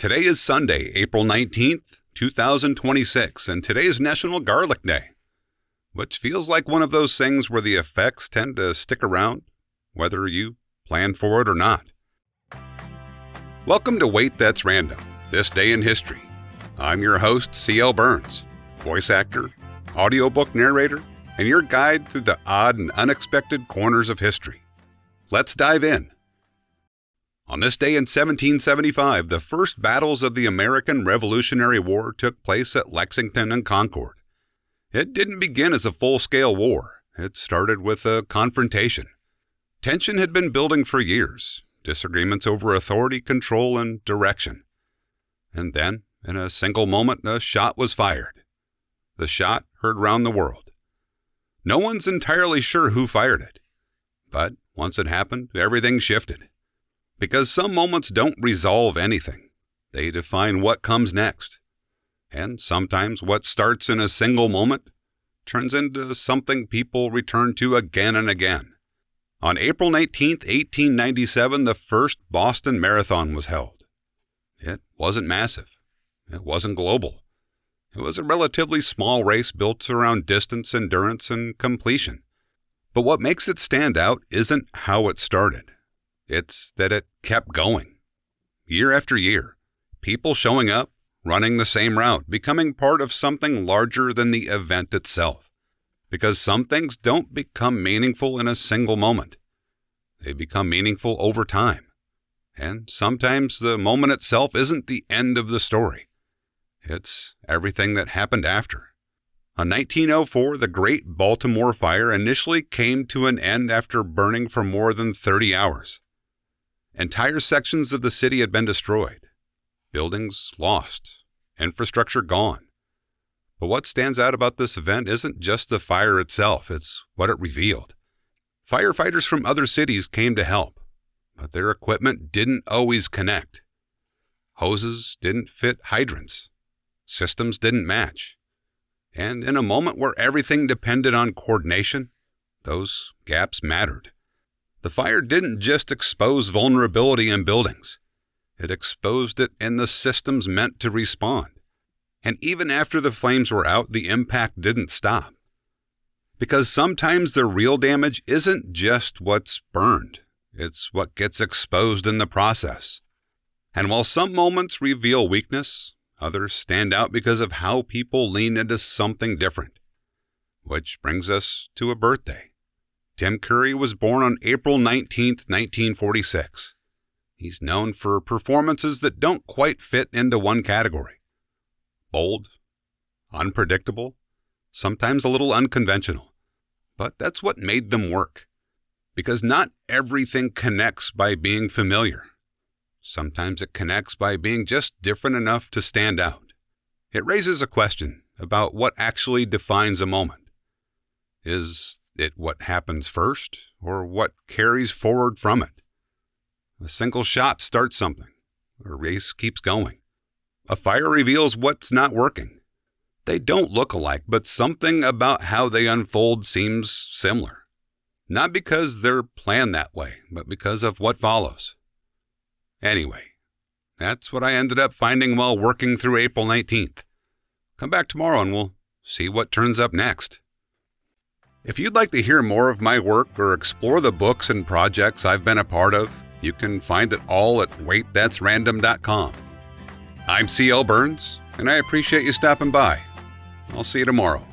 Today is Sunday, April 19th, 2026, and today is National Garlic Day, which feels like one of those things where the effects tend to stick around, whether you plan for it or not. Welcome to Wait, That's Random, This Day in History. I'm your host, C.L. Burns, voice actor, audiobook narrator, and your guide through the odd and unexpected corners of history. Let's dive in. On this day in 1775, the first battles of the American Revolutionary War took place at Lexington and Concord. It didn't begin as a full-scale war. It started with a confrontation. Tension had been building for years, disagreements over authority, control, and direction. And then, in a single moment, a shot was fired. The shot heard round the world. No one's entirely sure who fired it. But once it happened, everything shifted. Because some moments don't resolve anything. They define what comes next. And sometimes what starts in a single moment turns into something people return to again and again. On April 19, 1897, the first Boston Marathon was held. It wasn't massive. It wasn't global. It was a relatively small race built around distance, endurance, and completion. But what makes it stand out isn't how it started. It's that it kept going. Year after year, people showing up, running the same route, becoming part of something larger than the event itself. Because some things don't become meaningful in a single moment. They become meaningful over time. And sometimes the moment itself isn't the end of the story. It's everything that happened after. In 1904, the Great Baltimore Fire initially came to an end after burning for more than 30 hours. Entire sections of the city had been destroyed. Buildings lost. Infrastructure gone. But what stands out about this event isn't just the fire itself, it's what it revealed. Firefighters from other cities came to help, but their equipment didn't always connect. Hoses didn't fit hydrants. Systems didn't match. And in a moment where everything depended on coordination, those gaps mattered. The fire didn't just expose vulnerability in buildings. It exposed it in the systems meant to respond. And even after the flames were out, the impact didn't stop. Because sometimes the real damage isn't just what's burned. It's what gets exposed in the process. And while some moments reveal weakness, others stand out because of how people lean into something different. Which brings us to a birthday. Tim Curry was born on April 19, 1946. He's known for performances that don't quite fit into one category. Bold, unpredictable, sometimes a little unconventional. But that's what made them work. Because not everything connects by being familiar. Sometimes it connects by being just different enough to stand out. It raises a question about what actually defines a moment. Is it what happens first, or what carries forward from it? A single shot starts something. A race keeps going. A fire reveals what's not working. They don't look alike, but something about how they unfold seems similar. Not because they're planned that way, but because of what follows. Anyway, that's what I ended up finding while working through April 19th. Come back tomorrow and we'll see what turns up next. If you'd like to hear more of my work or explore the books and projects I've been a part of, you can find it all at waitthat'srandom.com. I'm C.L. Burns, and I appreciate you stopping by. I'll see you tomorrow.